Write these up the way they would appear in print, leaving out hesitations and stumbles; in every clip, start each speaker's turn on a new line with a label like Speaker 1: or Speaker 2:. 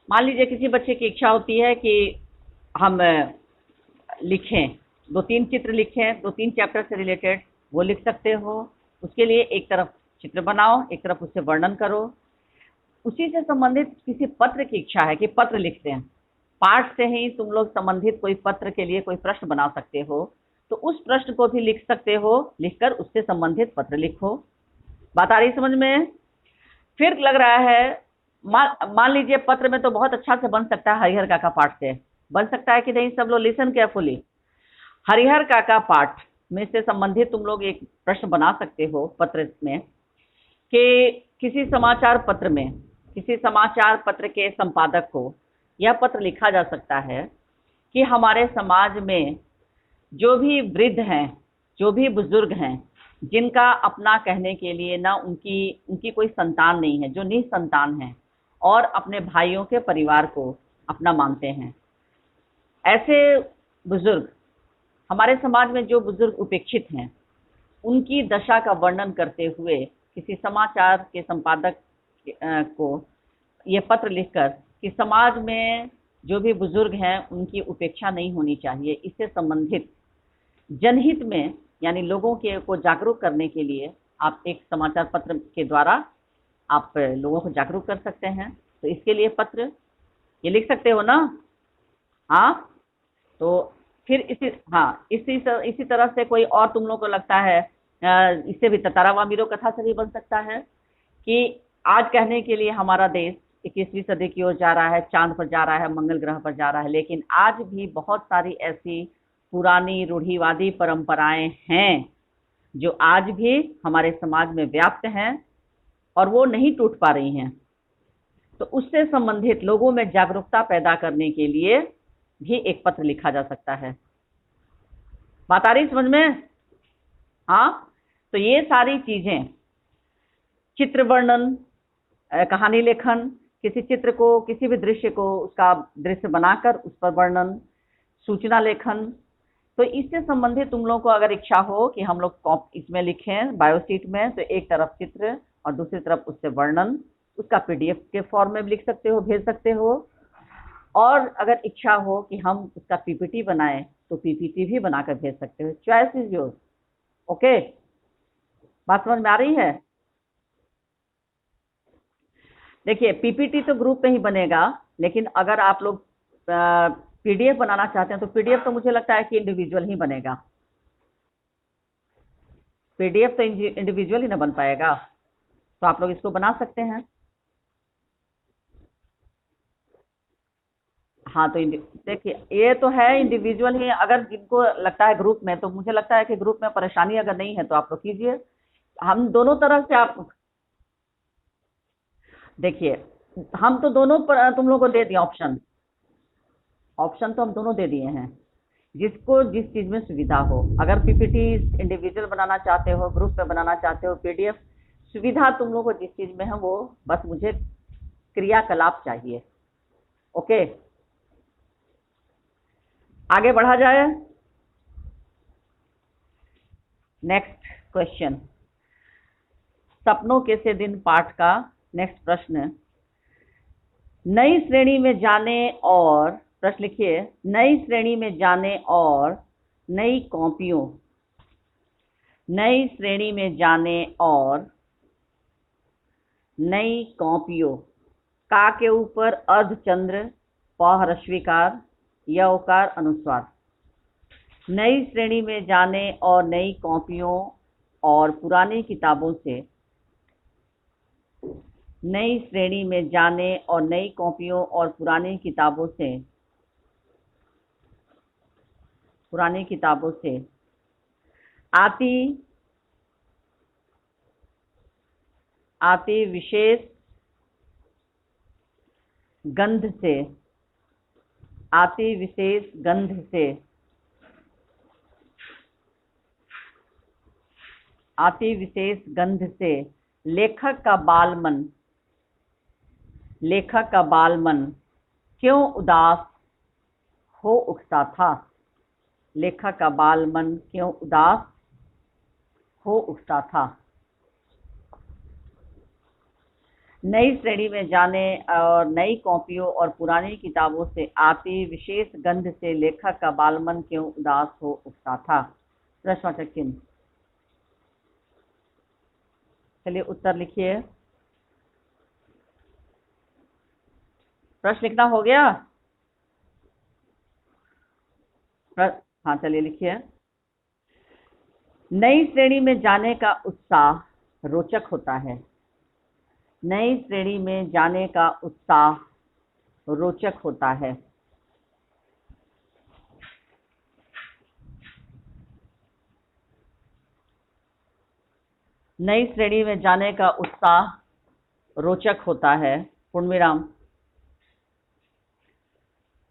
Speaker 1: मान लीजिए किसी बच्चे की इच्छा होती है कि हम लिखें, 2-3 चित्र लिखें, 2-3 चैप्टर से रिलेटेड, वो लिख सकते हो। उसके लिए एक तरफ चित्र बनाओ, एक तरफ उससे वर्णन करो। उसी से संबंधित किसी पत्र की इच्छा है कि पत्र लिखते हैं, पाठ से ही तुम लोग संबंधित कोई पत्र के लिए कोई प्रश्न बना सकते हो, तो उस प्रश्न को भी लिख सकते हो, लिखकर उससे संबंधित पत्र लिखो। बात आ रही समझ में? फिर लग रहा है, मान लीजिए पत्र में तो बहुत अच्छा से बन सकता है, हरिहर काका पाठ से बन सकता है कि नहीं? सब लोग लिसन केयरफुली। हरिहर काका पाठ में से संबंधित तुम लोग एक प्रश्न बना सकते हो पत्र में कि किसी समाचार पत्र में, किसी समाचार पत्र के संपादक को यह पत्र लिखा जा सकता है कि हमारे समाज में जो भी वृद्ध हैं, जो भी बुजुर्ग हैं, जिनका अपना कहने के लिए ना उनकी उनकी कोई संतान नहीं है, जो निसंतान हैं और अपने भाइयों के परिवार को अपना मानते हैं, ऐसे बुजुर्ग, हमारे समाज में जो बुजुर्ग उपेक्षित हैं, उनकी दशा का वर्णन करते हुए किसी समाचार के संपादक को ये पत्र लिखकर कि समाज में जो भी बुजुर्ग हैं उनकी उपेक्षा नहीं होनी चाहिए, इससे संबंधित जनहित में, यानी लोगों के को जागरूक करने के लिए आप एक समाचार पत्र के द्वारा आप लोगों को जागरूक कर सकते हैं। तो इसके लिए पत्र ये लिख सकते हो ना? हाँ, तो फिर इसी तरह से कोई और तुम लोग को लगता है, इससे भी ततारावा मीरो कथा से भी बन सकता है कि आज कहने के लिए हमारा देश 21वीं सदी की ओर जा रहा है, चांद पर जा रहा है, मंगल ग्रह पर जा रहा है, लेकिन आज भी बहुत सारी ऐसी पुरानी रूढ़िवादी परंपराएं हैं जो आज भी हमारे समाज में व्याप्त हैं और वो नहीं टूट पा रही हैं। तो उससे संबंधित लोगों में जागरूकता पैदा करने के लिए भी एक पत्र लिखा जा सकता है। बात आ रही समझ में? हाँ, तो ये सारी चीजें, चित्र वर्णन, कहानी लेखन, किसी चित्र को, किसी भी दृश्य को, उसका दृश्य बनाकर उस पर वर्णन, सूचना लेखन, तो इससे संबंधित तुम लोग को अगर इच्छा हो कि हम लोग इसमें लिखें बायोशीट में, तो एक तरफ चित्र और दूसरी तरफ उससे वर्णन, उसका पीडीएफ के फॉर्म में भी लिख सकते हो, भेज सकते हो। और अगर इच्छा हो कि हम उसका पीपीटी बनाएं तो पीपीटी भी बनाकर भेज सकते हो। Choice is yours. ओके, बात समझ में आ रही है? देखिए, पीपीटी तो ग्रुप में ही बनेगा, लेकिन अगर आप लोग पीडीएफ बनाना चाहते हैं तो पीडीएफ तो मुझे लगता है कि इंडिविजुअल ही बनेगा। पीडीएफ तो इंडिविजुअल ही ना बन पाएगा, तो आप लोग इसको बना सकते हैं। हाँ, तो देखिए, ये तो है इंडिविजुअल ही। अगर जिनको लगता है ग्रुप में, तो मुझे लगता है कि ग्रुप में परेशानी अगर नहीं है तो आप लोग कीजिए। हम दोनों तरह से आप देखिए, हम तो दोनों पर तुम लोग को दे दिए ऑप्शन। ऑप्शन तो हम दोनों दे दिए हैं, जिसको जिस चीज में सुविधा हो। अगर पीपीटी इंडिविजुअल बनाना चाहते हो, ग्रुप में बनाना चाहते हो, पीडीएफ, सुविधा तुम लोग को जिस चीज में है वो, बस मुझे क्रियाकलाप चाहिए। ओके, आगे बढ़ा जाए। नेक्स्ट क्वेश्चन, सपनों के से दिन पाठ का नेक्स्ट प्रश्न। नई श्रेणी में जाने और, प्रश्न लिखिए, नई श्रेणी में जाने और नई कॉपियों, नई श्रेणी में जाने और नई कॉपियों, का के ऊपर अर्धचंद्र, प ह्रस्वीकार, य उकार अनुस्वार। नई श्रेणी में जाने और नई कॉपियों और पुरानी किताबों से, नई श्रेणी में जाने और नई कॉपियों और पुरानी किताबों से, पुरानी किताबों से आती आती विशेष गंध से, आती विशेष गंध से, आती विशेष गंध से लेखक का बालमन, लेखक का बालमन क्यों उदास हो उठता था? लेखक का बालमन क्यों उदास हो उठता था? नई श्रेणी में जाने और नई कॉपियों और पुरानी किताबों से आती विशेष गंध से लेखक का बालमन क्यों उदास हो उठता था? प्रश्नवाचक चिन्ह। चलिए उत्तर लिखिए। प्रश्न लिखना हो गया? हाँ चलिए लिखिए। नई श्रेणी में जाने का उत्साह रोचक होता है। नई श्रेणी में जाने का उत्साह रोचक होता है। नई श्रेणी में जाने का उत्साह रोचक होता है। पूर्णविराम।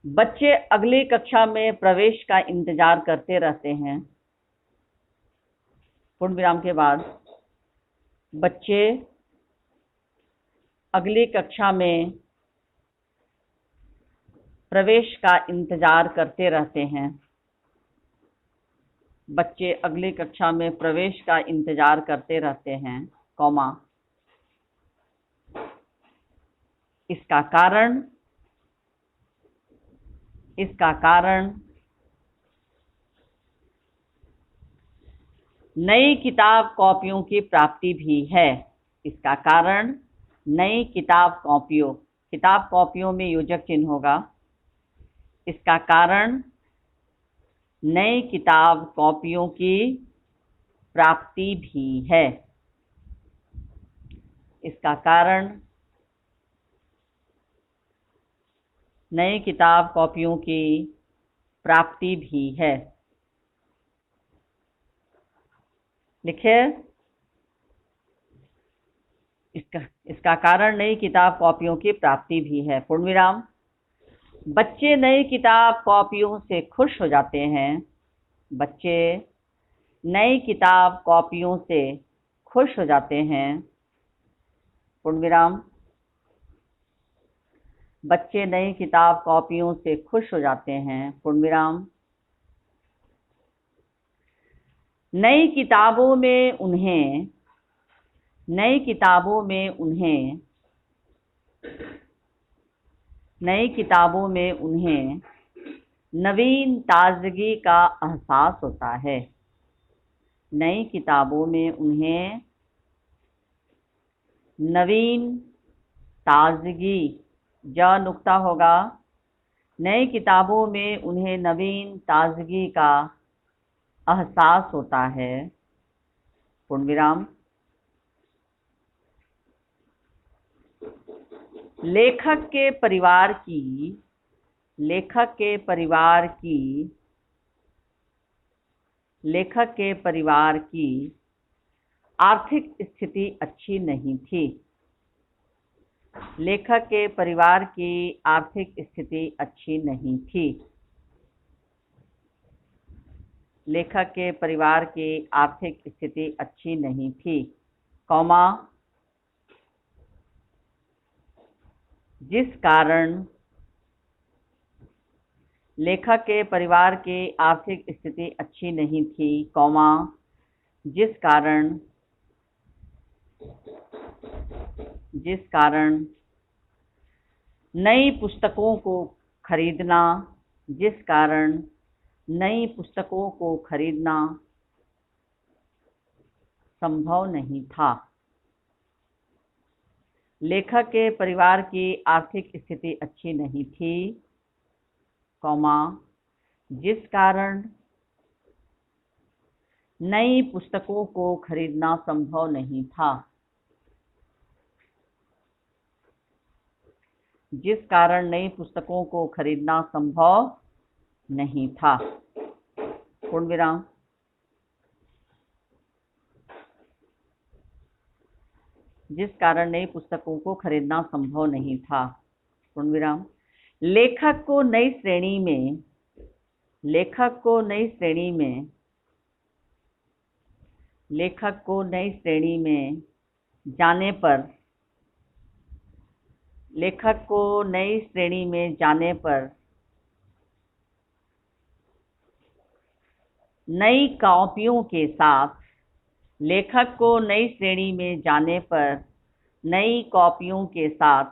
Speaker 1: बच्चे अगली कक्षा में प्रवेश का इंतजार करते रहते हैं। पूर्णविराम के बाद बच्चे अगली कक्षा में प्रवेश का इंतजार करते रहते हैं। बच्चे अगली कक्षा में प्रवेश का इंतजार करते रहते हैं, कॉमा। इसका कारण नई किताब कॉपियों की प्राप्ति भी है। इसका कारण नई किताब कॉपियों में योजक चिन्ह होगा। इसका कारण नई किताब कॉपियों की प्राप्ति भी है। इसका कारण नई किताब कॉपियों की प्राप्ति भी है। लिखिए। इसका कारण नई किताब कॉपियों की प्राप्ति भी है। पूर्णविराम। बच्चे नई किताब कॉपियों से खुश हो जाते हैं। बच्चे नई किताब कॉपियों से खुश हो जाते हैं। पूर्णविराम। बच्चे नई किताब कॉपियों से खुश हो जाते हैं। पूर्णविराम। नई किताबों में उन्हें नवीन ताजगी का एहसास होता है। नई किताबों में उन्हें नवीन ताजगी, ज नुक्ता होगा। नई किताबों में उन्हें नवीन ताजगी का एहसास होता है। पूर्णविराम। लेखक के परिवार की आर्थिक स्थिति अच्छी नहीं थी। लेखक के परिवार की आर्थिक स्थिति अच्छी नहीं थी। लेखक के परिवार की आर्थिक स्थिति अच्छी नहीं थी, कॉमा। जिस कारण लेखक के परिवार की आर्थिक स्थिति अच्छी नहीं थी, कॉमा, जिस कारण नई पुस्तकों को खरीदना संभव नहीं था। लेखक के परिवार की आर्थिक स्थिति अच्छी नहीं थी, कॉमा, जिस कारण नई पुस्तकों को खरीदना संभव नहीं था। जिस कारण नई पुस्तकों को खरीदना संभव नहीं था। पूर्णविराम। जिस कारण नई पुस्तकों को खरीदना संभव नहीं था। पूर्णविराम। लेखक को नई श्रेणी में जाने पर नई कॉपियों के साथ नई कॉपियों के साथ,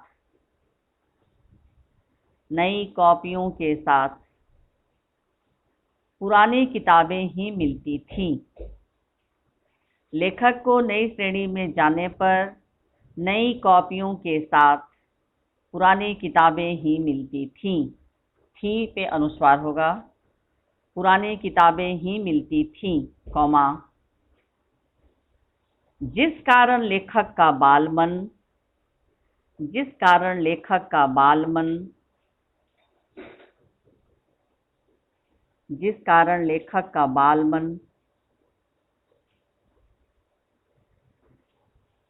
Speaker 1: नई कॉपियों के साथ पुरानी किताबें ही मिलती थीं। लेखक को नई श्रेणी में जाने पर नई कॉपियों के साथ पुरानी किताबें ही मिलती थीं। थी पे अनुस्वार होगा। पुरानी किताबें ही मिलती थीं, कॉमा, जिस कारण लेखक का बालमन, जिस कारण लेखक का बालमन, जिस कारण लेखक का बालमन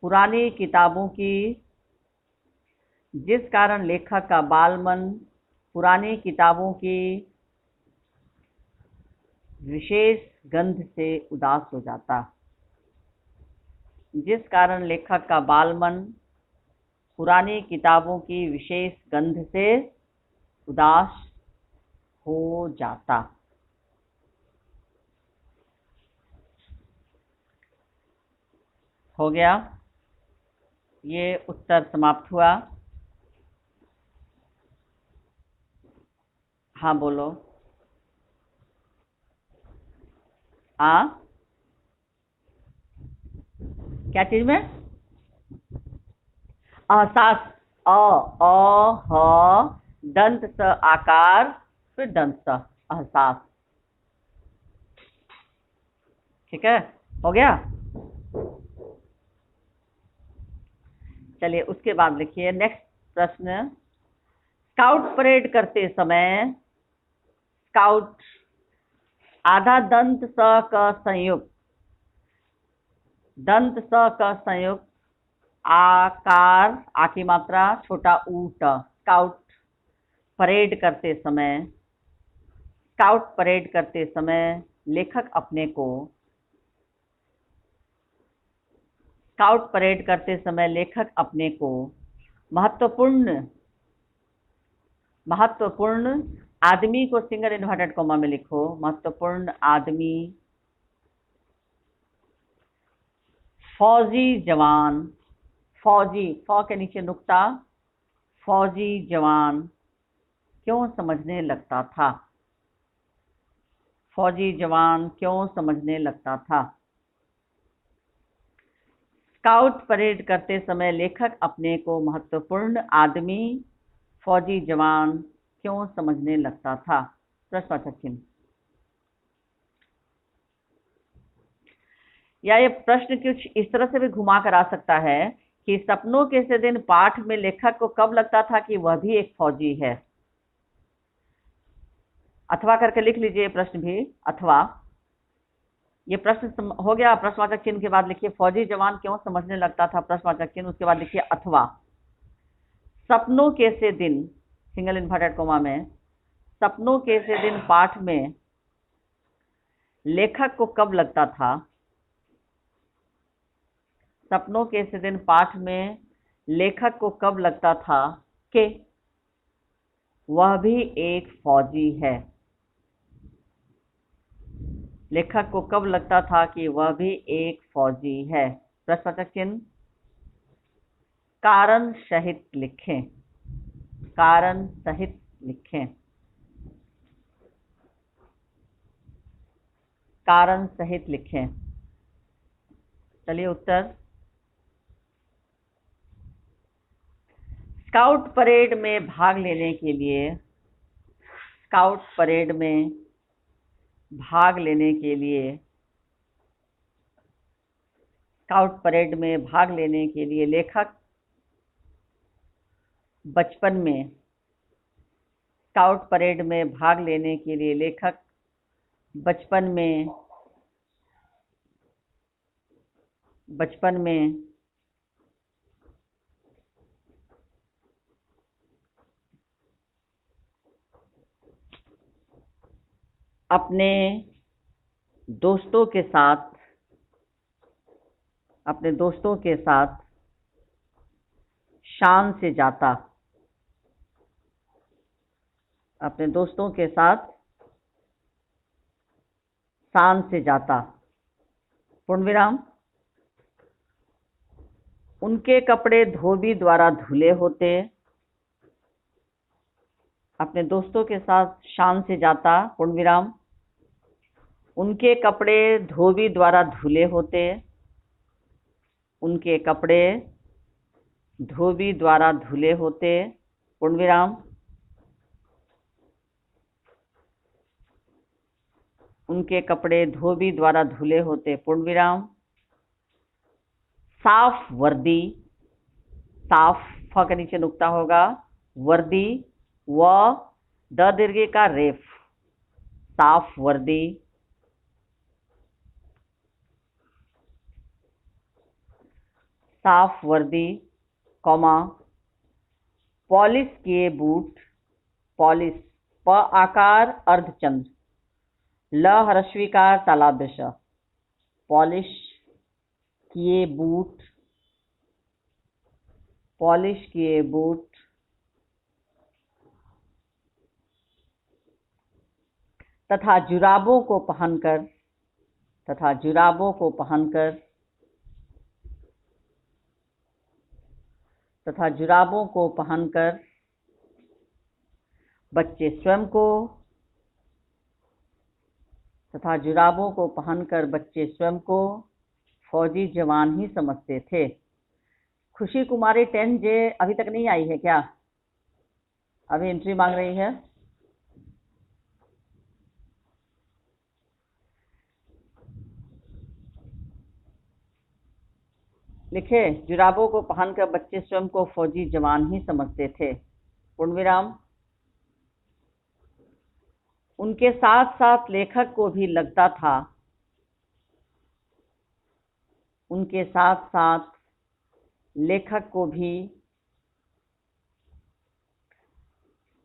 Speaker 1: पुरानी किताबों की, जिस कारण लेखक का बालमन पुरानी किताबों की विशेष गंध से उदास हो जाता। जिस कारण लेखक का बालमन पुरानी किताबों की विशेष गंध से उदास हो जाता। हो गया, ये उत्तर समाप्त हुआ। हाँ बोलो। क्या चीज में? अहसास। ह दंत स आकार फिर दंत स, अहसास। ठीक है, हो गया। चलिए उसके बाद लिखिए नेक्स्ट प्रश्न। स्काउट परेड करते समय, स्काउट आधा दंत स का संयुक्त, दंत स का संयुक्त आकार, आ की मात्रा छोटा ऊट, स्काउट परेड करते समय, स्काउट परेड करते समय लेखक अपने को, स्काउट परेड करते समय लेखक अपने को महत्वपूर्ण, महत्वपूर्ण आदमी को सिंगल इन्वर्टेड कॉमा में लिखो, महत्वपूर्ण आदमी, फौजी जवान, फौजी, फौ के नीचे नुक्ता, फौजी जवान क्यों समझने लगता था, फौजी जवान क्यों समझने लगता था। स्काउट परेड करते समय लेखक अपने को महत्वपूर्ण आदमी, फौजी जवान क्यों समझने लगता था। प्रश्नवाचक चिन्ह। या ये प्रश्न कुछ इस तरह से भी घुमा कर आ सकता है कि सपनों के से दिन पाठ में लेखक को कब लगता था कि वह भी एक फौजी है। अथवा करके लिख लीजिए प्रश्न भी, अथवा। ये प्रश्न हो गया, प्रश्नवाचक चिन्ह के बाद लिखिए फौजी जवान क्यों समझने लगता था, प्रश्नवाचक चिन्ह, उसके बाद लिखिए अथवा। सपनों के से दिन, सिंगल इन्वर्टेड कॉमा में, सपनों के से दिन पाठ में लेखक को कब लगता था, सपनों के से दिन पाठ में लेखक को कब लगता था कि वह भी एक फौजी है। लेखक को कब लगता था कि वह भी एक फौजी है। प्रश्नवाचक चिन्ह कारण सहित लिखें, कारण सहित लिखें, कारण सहित लिखें। चलिए उत्तर। स्काउट परेड में भाग लेने के लिए, स्काउट परेड में भाग लेने के लिए, स्काउट परेड में भाग लेने के लिए लेखक बचपन में, स्काउट परेड में भाग लेने के लिए लेखक बचपन में, बचपन में अपने दोस्तों के साथ, अपने दोस्तों के साथ शान से जाता, अपने दोस्तों के साथ शान से जाता, पूर्ण विराम। उनके कपड़े धोबी द्वारा धुले होते। अपने दोस्तों के साथ शान से जाता, पूर्ण विराम। उनके कपड़े धोबी द्वारा धुले होते। उनके कपड़े धोबी द्वारा धुले होते, पूर्ण विराम। उनके कपड़े धोबी द्वारा धुले होते, पूर्ण विराम। साफ वर्दी, साफ फ के नीचे नुक्ता होगा, वर्दी व द दीर्घ का रेफ, साफ वर्दी। साफ वर्दी, कॉमा, पॉलिश किए बूट, पॉलिश प आकार अर्धचंद्र, ल ह्रस्वीकार तालाब्य श, पॉलिश किए बूट, पॉलिश किए बूट। तथा जुराबों को पहनकर, तथा जुराबों को पहनकर, तथा जुराबों को पहनकर बच्चे स्वयं को, तथा जुराबों को पहनकर बच्चे स्वयं को फौजी जवान ही समझते थे। खुशी कुमारी 10J अभी तक नहीं आई है क्या? अभी एंट्री मांग रही है। लिखे, जुराबों को पहनकर बच्चे स्वयं को फौजी जवान ही समझते थे, पूर्ण विराम। उनके साथ साथ लेखक को भी लगता था, उनके साथ साथ लेखक को भी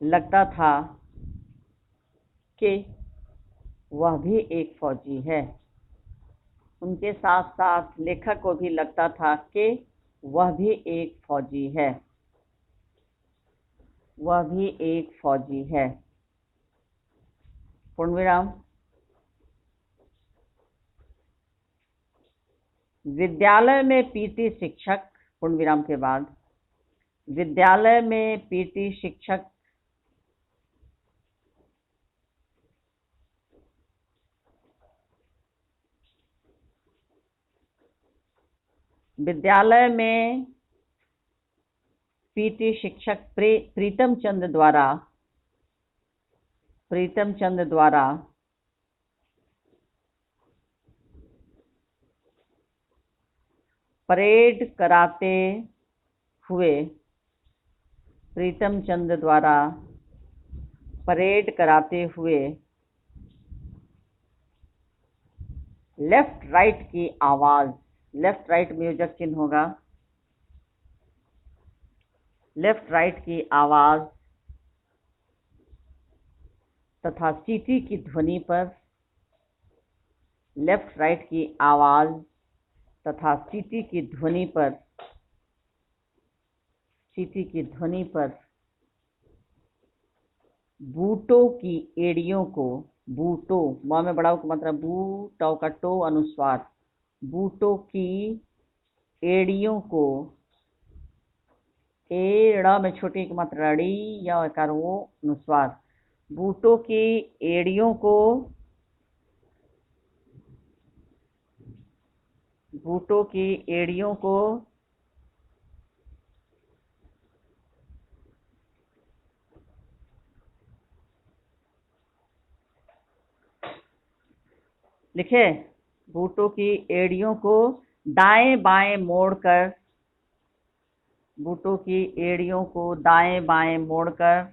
Speaker 1: लगता था कि वह भी एक फौजी है। उनके साथ साथ लेखक को भी लगता था कि वह भी एक फौजी है, वह भी एक फौजी है, पूर्ण विराम। विद्यालय में पीटी शिक्षक, पूर्ण विराम के बाद, विद्यालय में पीटी शिक्षक विद्यालय में पीटी शिक्षक प्रीतम चंद्र द्वारा परेड कराते हुए, प्रीतम चंद्र द्वारा परेड कराते हुए लेफ्ट राइट की आवाज, लेफ्ट राइट में योजक चिन्ह होगा, लेफ्ट राइट की आवाज तथा चीटी की ध्वनि पर, लेफ्ट राइट की आवाज तथा चीटी की ध्वनि पर, चीटी की ध्वनि पर बूटों की एड़ियों को, बूटों म में बड़ा का मतलब बू, टौ का टो अनुस्वार, बूटों की एड़ियों को, एड़ में छोटी की मात्रा ड़ी या एकार वो अनुस्वार, बूटों की एड़ियों को, बूटों की एड़ियों को लिखे, बूटों की एड़ियों को दाएं बाएं मोड़कर, बूटों की एड़ियों को दाएं बाएं मोड़कर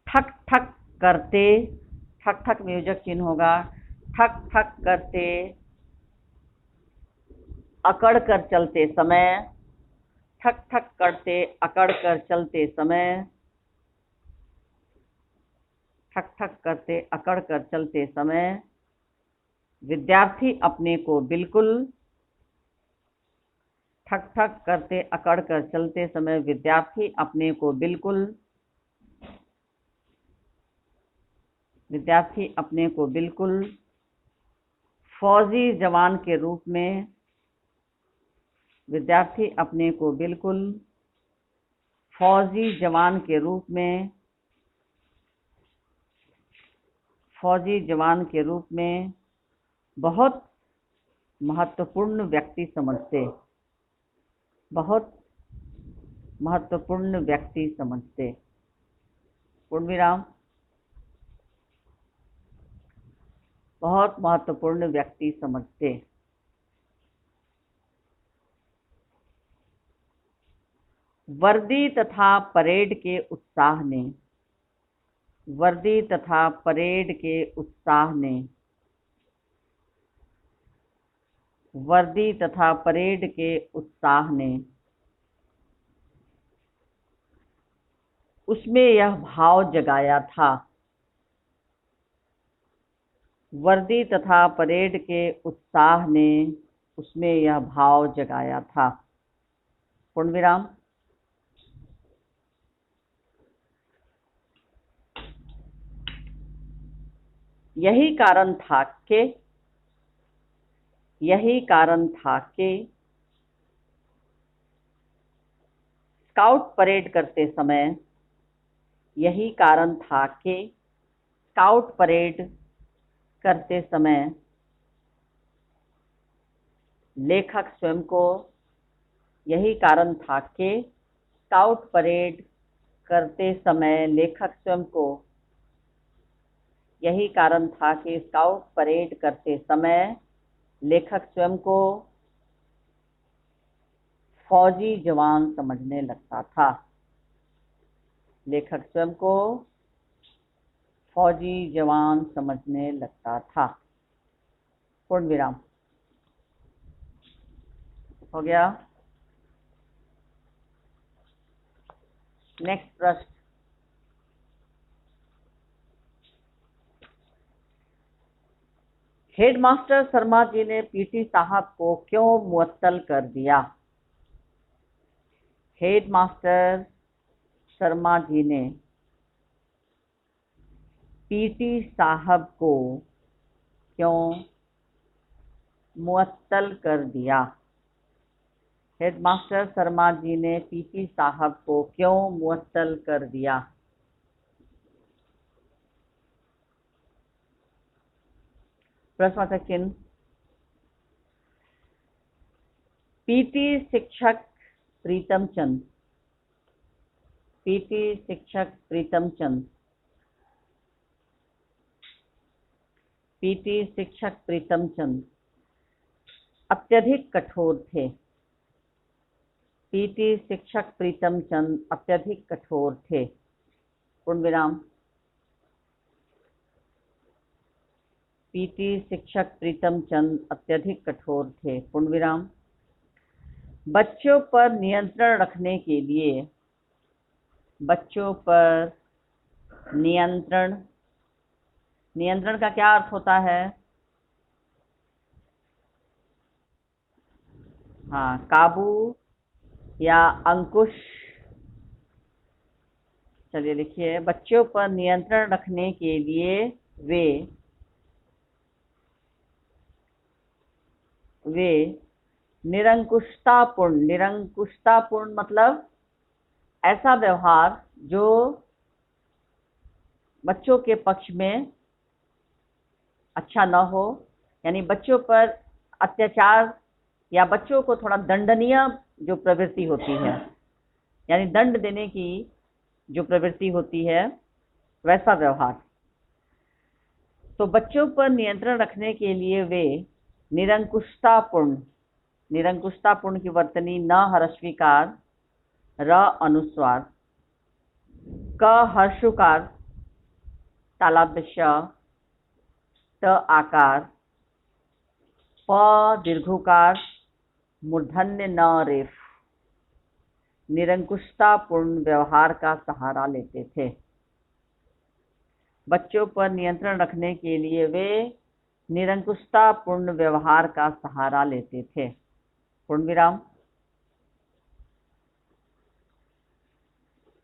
Speaker 1: ठक ठक करते, ठक ठक में योजक चिन्ह होगा, ठक ठक करते अकड़ कर चलते समय, ठक ठक करते अकड़ कर चलते समय, ठक ठक करते अकड़ कर चलते समय विद्यार्थी अपने को बिल्कुल, ठक ठक करते अकड़ कर चलते समय विद्यार्थी अपने को बिल्कुल, विद्यार्थी अपने को बिल्कुल फौजी जवान के रूप में, विद्यार्थी अपने को बिल्कुल फौजी जवान के रूप में बहुत महत्वपूर्ण व्यक्ति समझते, पूर्ण विराम, बहुत महत्वपूर्ण व्यक्ति समझते। वर्दी तथा परेड के उत्साह ने उसमें यह भाव जगाया था। वर्दी तथा परेड के उत्साह ने उसमें यह भाव जगाया था। पूर्ण विराम। यही कारण था कि स्काउट परेड करते समय लेखक स्वयं को फौजी जवान समझने लगता था। पूर्ण विराम। हो गया। नेक्स्ट प्रश्न। हेडमास्टर शर्मा जी ने पीटी साहब को क्यों मुअत्तल कर दिया? हेडमास्टर शर्मा जी ने पीटी साहब को क्यों मुअत्तल कर दिया? हेडमास्टर शर्मा जी ने पीटी साहब को क्यों मुअत्तल कर दिया? प्रश्नवाचक चिन्ह। पीटी शिक्षक प्रीतम चंद अत्यधिक कठोर थे। पूर्ण विराम। पीटी शिक्षक प्रीतम चंद अत्यधिक कठोर थे। पूर्ण विराम। बच्चों पर नियंत्रण रखने के लिए नियंत्रण का क्या अर्थ होता है? हाँ, काबू या अंकुश। चलिए लिखिए। बच्चों पर नियंत्रण रखने के लिए वे निरंकुशतापूर्ण मतलब ऐसा व्यवहार जो बच्चों के पक्ष में अच्छा न हो, यानी बच्चों पर अत्याचार या बच्चों को थोड़ा दंडनीय जो प्रवृत्ति होती है, यानी दंड देने की जो प्रवृत्ति होती है, वैसा व्यवहार। तो बच्चों पर नियंत्रण रखने के लिए वे निरंकुशतापूर्ण की वर्तनी न हर्षविकार, र अनुस्वार, क हर्षुकार, तालव्य श, त आकार, प दीर्घुकार, मूर्धन्य न रेफ, निरंकुशतापूर्ण व्यवहार का सहारा लेते थे। बच्चों पर नियंत्रण रखने के लिए वे निरंकुशतापूर्ण व्यवहार का सहारा लेते थे। पूर्ण विराम।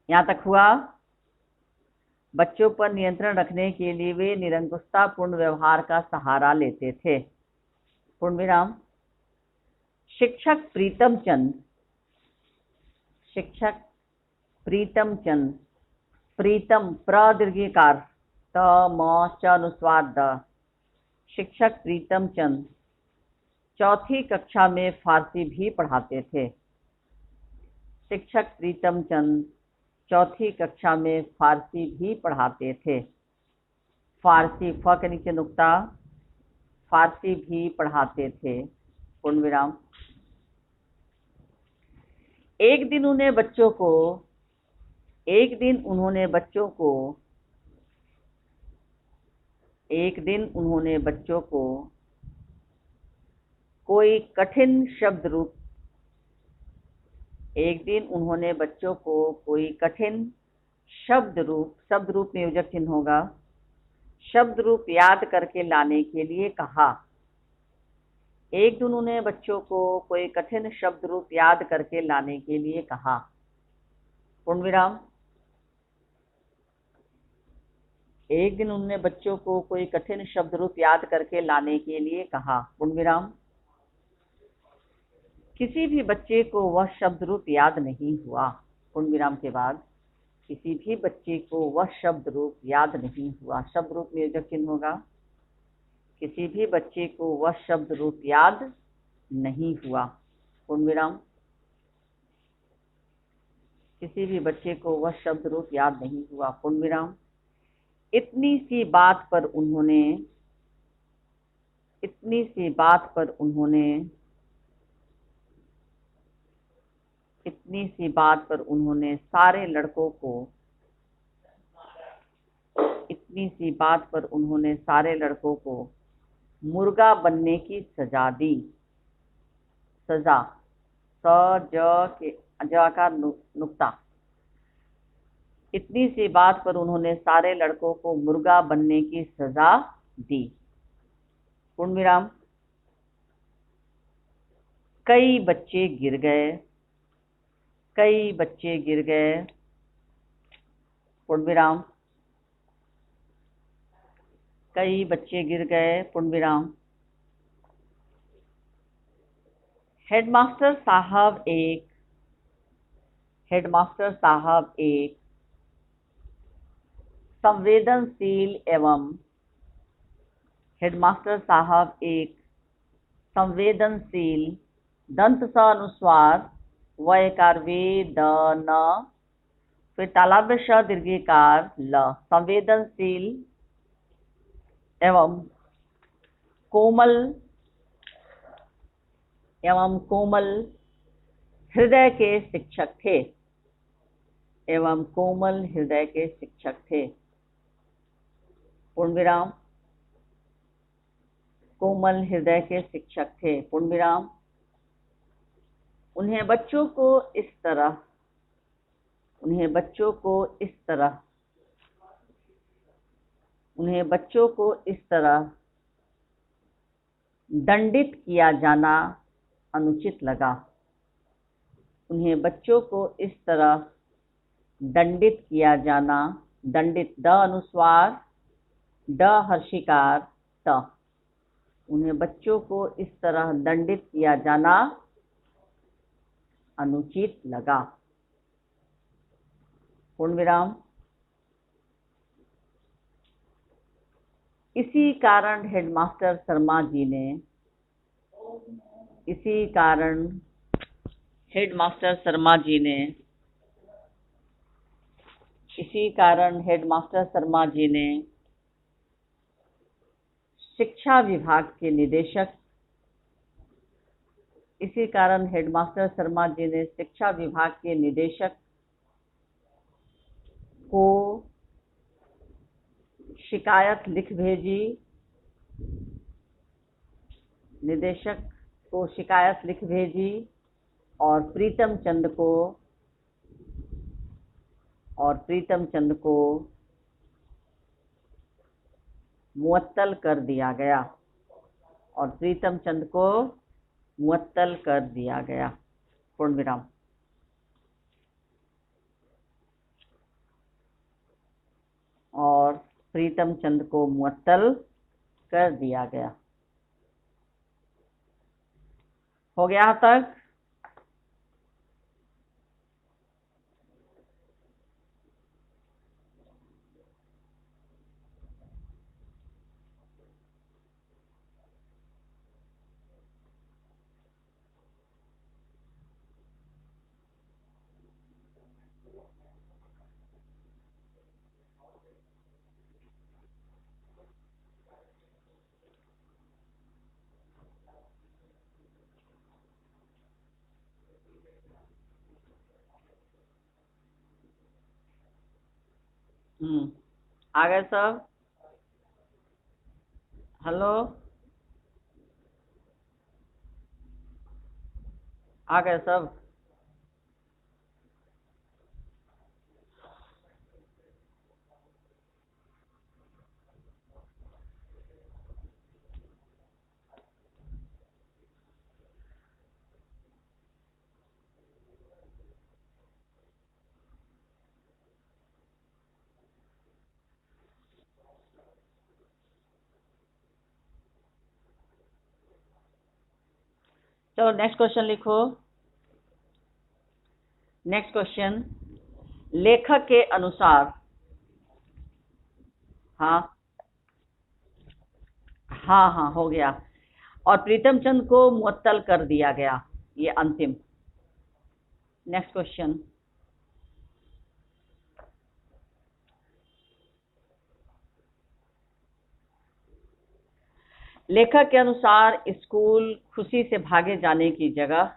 Speaker 1: यहाँ तक हुआ। बच्चों पर नियंत्रण रखने के लिए वे निरंकुशतापूर्ण व्यवहार का सहारा लेते थे। पूर्ण विराम। शिक्षक प्रीतम चंद, शिक्षक प्रीतम चंद, प्रीतम प्रदीर्घिकार त म च अनुस्वार द, शिक्षक प्रीतम चंद चौथी कक्षा में फारसी भी पढ़ाते थे। शिक्षक प्रीतम चंद चौथी कक्षा में फारसी भी पढ़ाते थे। फारसी, फ के नीचे नुक्ता, फारसी भी पढ़ाते थे, पूर्ण विराम। एक दिन उन्होंने बच्चों को कोई कठिन शब्द रूप शब्द रूप में योजक चिन्ह होगा, शब्द रूप याद करके लाने के लिए कहा। एक दिन उन्होंने बच्चों को कोई कठिन शब्द रूप याद करके लाने के लिए कहा, पूर्ण विराम। एक दिन उन्होंने बच्चों को कोई कठिन शब्द रूप याद करके लाने के लिए कहा, पूर्ण विराम। किसी भी बच्चे को वह शब्द रूप याद नहीं हुआ, पूर्ण विराम के बाद किसी भी बच्चे को वह शब्द रूप याद नहीं हुआ, शब्द रूप में योजक चिन्ह होगा, किसी भी बच्चे को वह शब्द रूप याद नहीं हुआ, पूर्ण विराम। किसी भी बच्चे को वह शब्द रूप याद नहीं हुआ, पूर्ण विराम। इतनी सी बात पर उन्होंने सारे लड़कों को मुर्गा बनने की सजा दी। सजा, ज का नुक्ता। इतनी सी बात पर उन्होंने सारे लड़कों को मुर्गा बनने की सजा दी, पूर्ण विराम। कई बच्चे गिर गए, पूर्ण विराम। कई बच्चे गिर गए, पूर्ण विराम। हेडमास्टर साहब एक संवेदनशील दंत स अनुस्वार वयकार वेदन, फिर तालव्य श दीर्घिकार ल, संवेदनशील एवं कोमल हृदय के शिक्षक थे, पूर्ण विराम। कोमल हृदय के शिक्षक थे, पूर्ण विराम। उन्हें बच्चों को इस तरह दंडित किया जाना अनुचित लगा। दंडित, द अनुस्वार ड हर्षिकार त, उन्हें बच्चों को इस तरह दंडित किया जाना अनुचित लगा, पूर्ण विराम। इसी कारण हेडमास्टर शर्मा जी ने शिक्षा विभाग के निदेशक को शिकायत लिख भेजी और प्रीतम चंद को मुअत्तल कर दिया गया, पूर्ण विराम। और प्रीतम चंद को मुअत्तल कर दिया गया। हो गया यहाँ तक? आ गए सब? हेलो, आ गए सब? चलो नेक्स्ट क्वेश्चन लिखो। नेक्स्ट क्वेश्चन, लेखक के अनुसार, हाँ हाँ हाँ हो गया, और प्रीतम चंद को मुअत्तल कर दिया गया, ये अंतिम। नेक्स्ट क्वेश्चन, लेखक के अनुसार स्कूल खुशी से भागे जाने की जगह,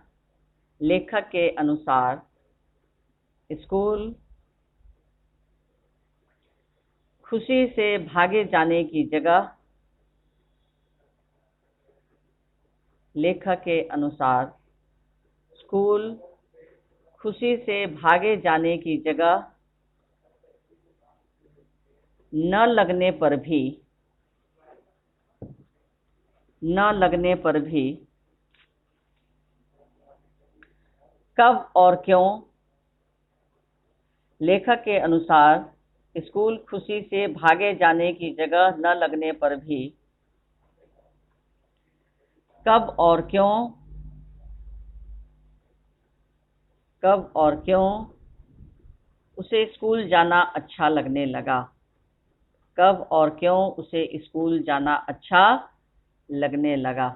Speaker 1: लेखक के अनुसार स्कूल खुशी से भागे जाने की जगह, लेखक के अनुसार स्कूल खुशी से भागे जाने की जगह न लगने पर भी, न लगने पर भी कब और क्यों, लेखक के अनुसार स्कूल खुशी से भागे जाने की जगह न लगने पर भी कब और क्यों, कब और क्यों उसे स्कूल जाना अच्छा लगने लगा, कब और क्यों उसे स्कूल जाना अच्छा लगने लगा।